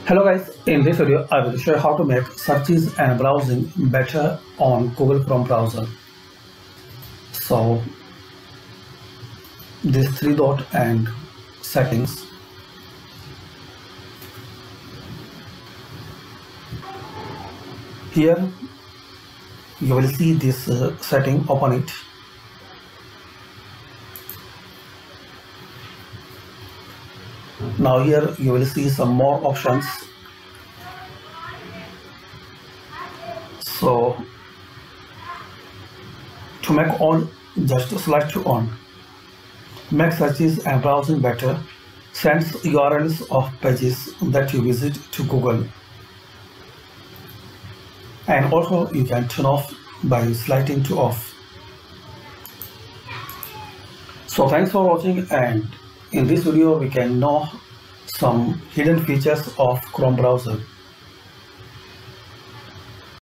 Hello guys, in this video I will show you how to make searches and browsing better on Google Chrome browser. So this three dot and settings. Here you will see this setting, open it. Now here you will see some more options. So to make on, just select on. Make searches and browsing better. Sends URLs of pages that you visit to Google. And also you can turn off by selecting to off. So thanks for watching, and in this video we can know some hidden features of Chrome browser.